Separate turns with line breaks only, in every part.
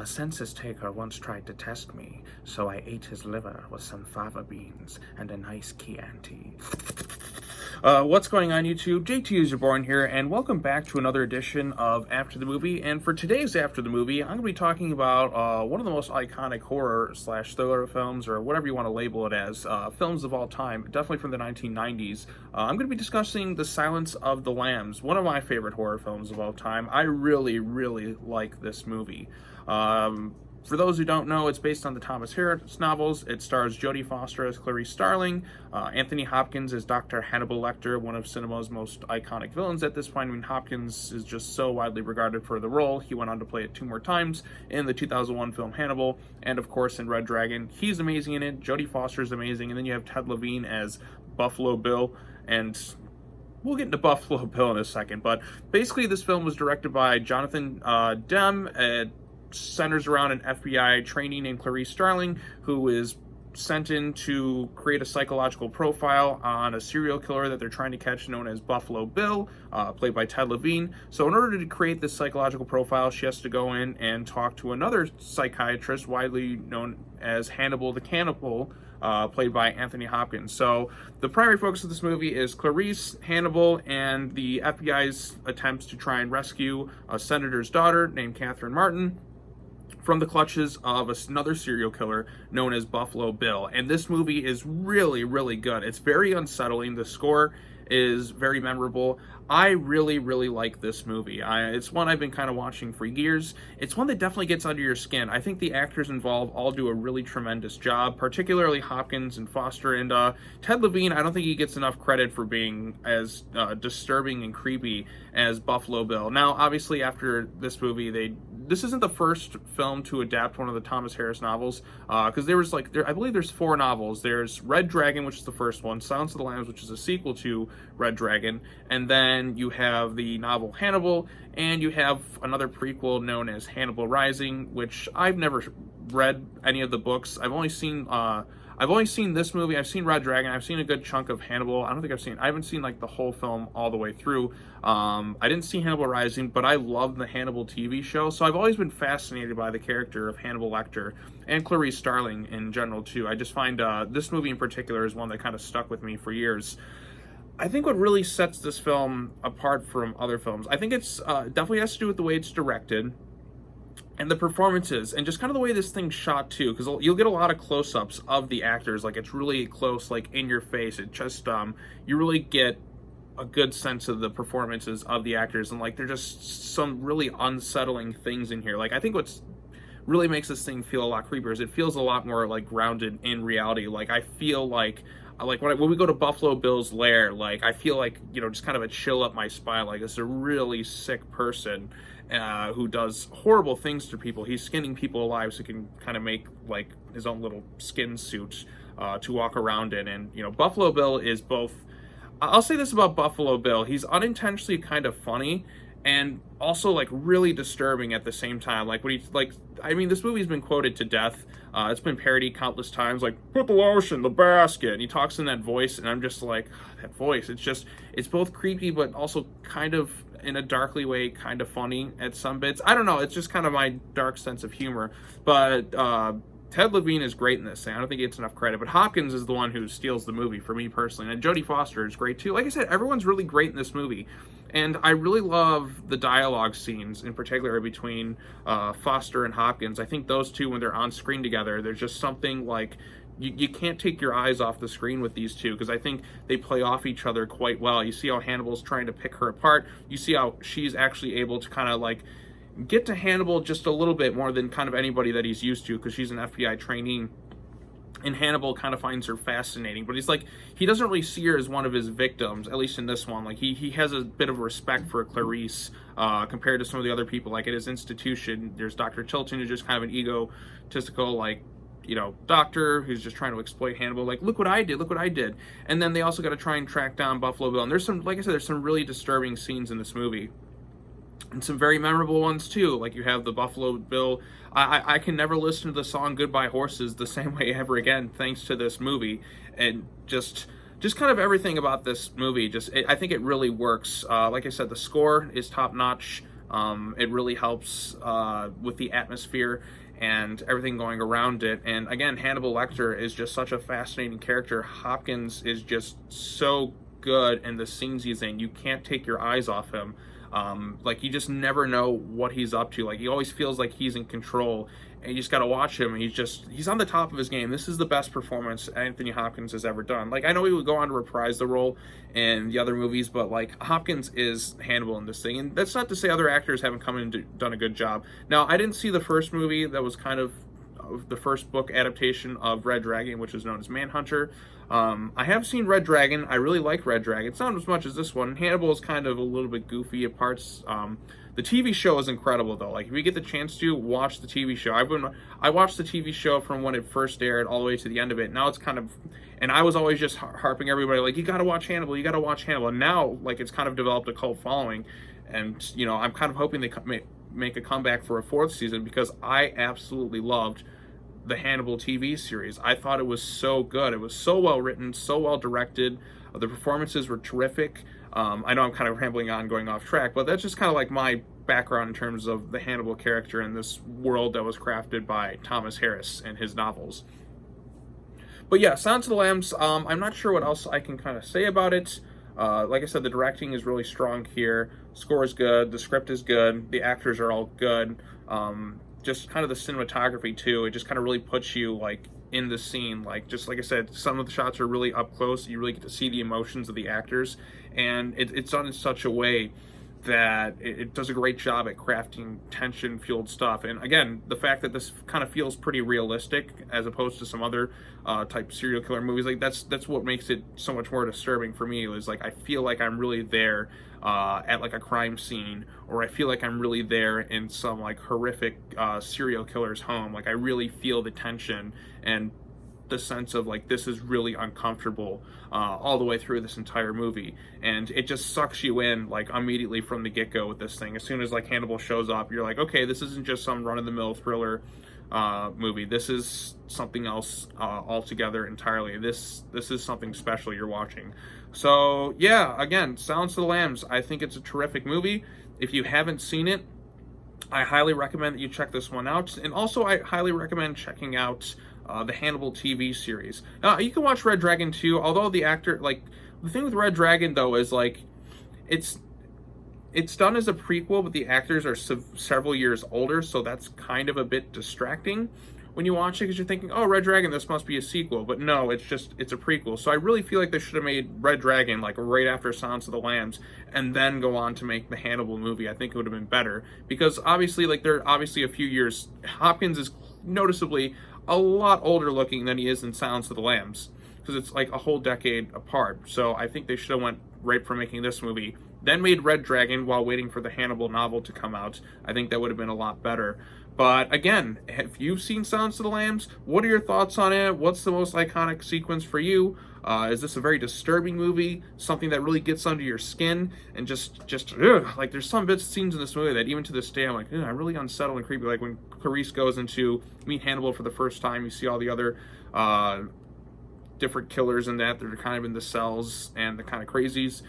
A census taker once tried to test me, so I ate his liver with some fava beans and a nice Chianti. What's going on, YouTube? JT is Born here, and welcome back to another edition of After the Movie. And for today's After the Movie, I'm going to be talking about one of the most iconic horror/thriller films, or whatever you want to label it as, films of all time, definitely from the 1990s. I'm going to be discussing The Silence of the Lambs, one of my favorite horror films of all time. I really, really like this movie. For those who don't know, it's based on the Thomas Harris novels. It stars Jodie Foster as Clarice Starling, Anthony Hopkins as Dr. Hannibal Lecter, one of cinema's most iconic villains at this point. I mean, Hopkins is just so widely regarded for the role. He went on to play it 2 more times in the 2001 film Hannibal, and of course in Red Dragon. He's amazing in it. Jodie Foster is amazing, and then you have Ted Levine as Buffalo Bill, and we'll get into Buffalo Bill in a second. But basically, this film was directed by Jonathan Demme. Centers around an FBI trainee named Clarice Starling, who is sent in to create a psychological profile on a serial killer that they're trying to catch, known as Buffalo Bill, played by Ted Levine. So in order to create this psychological profile, she has to go in and talk to another psychiatrist, widely known as Hannibal the Cannibal, played by Anthony Hopkins. So the primary focus of this movie is Clarice, Hannibal, and the FBI's attempts to try and rescue a senator's daughter named Catherine Martin from the clutches of another serial killer known as Buffalo Bill. And this movie is really, really good. It's very unsettling. The score is very memorable. I really, really like this movie. It's one I've been kind of watching for years. It's one that definitely gets under your skin. I think the actors involved all do a really tremendous job, particularly Hopkins and Foster. And Ted Levine, I don't think he gets enough credit for being as disturbing and creepy as Buffalo Bill. Now, obviously, after this movie, this isn't the first film to adapt one of the Thomas Harris novels, because I believe there's 4 novels. There's Red Dragon, which is the first one, Silence of the Lambs, which is a sequel to Red Dragon, and then you have the novel Hannibal, and you have another prequel known as Hannibal Rising, which I've never read any of the books. I've only seen this movie. I've seen Red Dragon. I've seen a good chunk of Hannibal. I haven't seen like the whole film all the way through. I didn't see Hannibal Rising, but I love the Hannibal TV show. So I've always been fascinated by the character of Hannibal Lecter and Clarice Starling in general too. I just find this movie in particular is one that kind of stuck with me for years. I think what really sets this film apart from other films, I think it's definitely has to do with the way it's directed and the performances, and just kind of the way this thing's shot too, because you'll get a lot of close-ups of the actors. Like, it's really close, like in your face. It just you really get a good sense of the performances of the actors, and like there's just some really unsettling things in here. Like, I think what's really makes this thing feel a lot creepier is it feels a lot more like grounded in reality. Like, I feel like when we go to Buffalo Bill's lair, like I feel like, you know, just kind of a chill up my spine. Like, it's a really sick person who does horrible things to people. He's skinning people alive so he can kind of make like his own little skin suit to walk around in. And, you know, Buffalo Bill is both, I'll say this about Buffalo Bill, he's unintentionally kind of funny and also like really disturbing at the same time. Like, when this movie's been quoted to death. It's been parodied countless times, like, put the lotion in the basket, and he talks in that voice, and I'm just like, that voice, it's both creepy, but also kind of, in a darkly way, kind of funny at some bits. I don't know, it's just kind of my dark sense of humor. But Ted Levine is great in this thing. I don't think he gets enough credit, but Hopkins is the one who steals the movie for me personally, and Jodie Foster is great too. Like I said, everyone's really great in this movie. And I really love the dialogue scenes, in particular between Foster and Hopkins. I think those two, when they're on screen together, there's just something like, you can't take your eyes off the screen with these two, because I think they play off each other quite well. You see how Hannibal's trying to pick her apart. You see how she's actually able to kind of like get to Hannibal just a little bit more than kind of anybody that he's used to, because she's an FBI trainee. And Hannibal kind of finds her fascinating, but he doesn't really see her as one of his victims, at least in this one. Like, he has a bit of respect for Clarice compared to some of the other people. Like, at his institution, there's Dr. Chilton, who's just kind of an egotistical, like, you know, doctor who's just trying to exploit Hannibal. Like, look what I did. And then they also got to try and track down Buffalo Bill. And there's some, like I said, there's some really disturbing scenes in this movie. And some very memorable ones too. Like, you have the Buffalo Bill. I can never listen to the song Goodbye Horses the same way ever again, thanks to this movie. And just kind of everything about this movie, I think it really works. Like I said, the score is top notch. It really helps with the atmosphere and everything going around it. And again, Hannibal Lecter is just such a fascinating character. Hopkins is just so good in the scenes he's in. You can't take your eyes off him. Like, you just never know what he's up to. Like, he always feels like he's in control, and you just got to watch him. And he's on the top of his game. This is the best performance Anthony Hopkins has ever done. Like, I know he would go on to reprise the role in the other movies, but like, Hopkins is Hannibal in this thing. And that's not to say other actors haven't come in and done a good job. Now, I didn't see the first movie that was kind of the first book adaptation of Red Dragon, which is known as Manhunter. I have seen Red Dragon. I really like Red Dragon. It's not as much as this one. Hannibal is kind of a little bit goofy at parts. The TV show is incredible, though. Like, if you get the chance to watch the TV show, I watched the TV show from when it first aired all the way to the end of it. Now it's kind of, and I was always just harping everybody like, you got to watch Hannibal. You got to watch Hannibal. And now, like, it's kind of developed a cult following, and you know, I'm kind of hoping they make a comeback for a fourth season, because I absolutely loved the Hannibal TV series. I thought it was so good. It was so well written, so well directed. The performances were terrific. I know I'm kind of rambling on, going off track, but that's just kind of like my background in terms of the Hannibal character in this world that was crafted by Thomas Harris and his novels. But yeah, Silence of the Lambs, I'm not sure what else I can kind of say about it. Like I said, the directing is really strong here. Score is good. The script is good. The actors are all good. Just kind of the cinematography too. It just kind of really puts you like in the scene. Like, just like I said, some of the shots are really up close. You really get to see the emotions of the actors, and it's done in such a way that it does a great job at crafting tension-fueled stuff. And again, the fact that this kind of feels pretty realistic as opposed to some other type serial killer movies, like that's what makes it so much more disturbing for me. It was like, I feel like I'm really there at like a crime scene, or I feel like I'm really there in some like horrific serial killer's home. Like, I really feel the tension and the sense of like, this is really uncomfortable all the way through this entire movie, and it just sucks you in like immediately from the get-go with this thing. As soon as like Hannibal shows up, you're like, okay, this isn't just some run-of-the-mill thriller movie. This is something else altogether entirely. This is something special you're watching. So yeah, again, Silence of the Lambs, I think it's a terrific movie. If you haven't seen it, I highly recommend that you check this one out. And also, I highly recommend checking out the Hannibal TV series. You can watch Red Dragon too, although the actor, like, the thing with Red Dragon though is like, it's done as a prequel, but the actors are several years older, so that's kind of a bit distracting when you watch it, because you're thinking, oh, Red Dragon, this must be a sequel. But no, it's a prequel. So I really feel like they should have made Red Dragon like right after Silence of the Lambs, and then go on to make the Hannibal movie. I think it would have been better, because obviously, like, they're obviously a few years, Hopkins is noticeably a lot older looking than he is in Silence of the Lambs, because it's like a whole decade apart. So I think they should have went right from making this movie, then made Red Dragon while waiting for the Hannibal novel to come out. I think that would have been a lot better. But again, if you've seen Silence of the Lambs, what are your thoughts on it? What's the most iconic sequence for you? Is this a very disturbing movie? Something that really gets under your skin and just ugh, like, there's some scenes in this movie that even to this day I'm like, I'm really unsettled and creepy. Like when Clarice goes into meet Hannibal for the first time, you see all the other different killers in that are kind of in the cells, and the kind of crazies,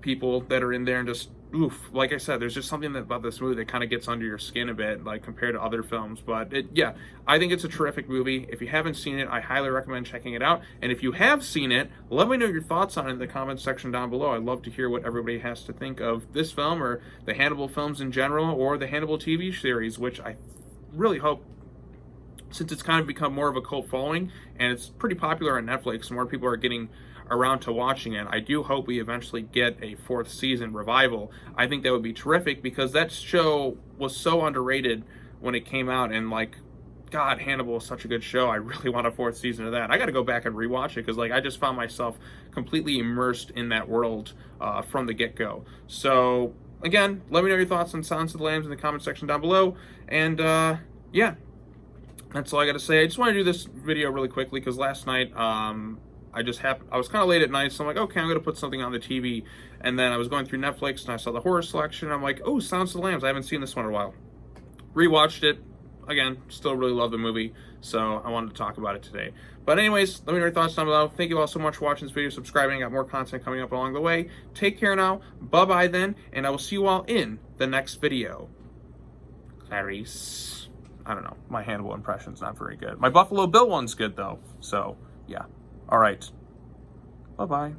people that are in there, and just oof. Like I said, there's just something about this movie that kind of gets under your skin a bit, like compared to other films. But yeah, I think it's a terrific movie. If you haven't seen it, I highly recommend checking it out. And if you have seen it, let me know your thoughts on it in the comments section down below. I'd love to hear what everybody has to think of this film, or the Hannibal films in general, or the Hannibal TV series, which I really hope, since it's kind of become more of a cult following and it's pretty popular on Netflix, more people are getting around to watching it. I do hope we eventually get a fourth season revival. I think that would be terrific, because that show was so underrated when it came out, and like, God, Hannibal is such a good show. I really want a fourth season of that. I got to go back and rewatch it, because like, I just found myself completely immersed in that world from the get-go. So again, let me know your thoughts on Silence of the Lambs in the comment section down below. And yeah, that's all I got to say. I just want to do this video really quickly, because last night I was kind of late at night, so I'm like, okay, I'm going to put something on the TV. And then I was going through Netflix, and I saw the horror selection. I'm like, oh, Silence of the Lambs. I haven't seen this one in a while. Rewatched it. Again, still really love the movie. So I wanted to talk about it today. But anyways, let me know your thoughts down below. Thank you all so much for watching this video, subscribing. I got more content coming up along the way. Take care now. Bye-bye then. And I will see you all in the next video. Clarice. I don't know. My Hannibal impression's not very good. My Buffalo Bill one's good, though. So, yeah. All right. Bye-bye.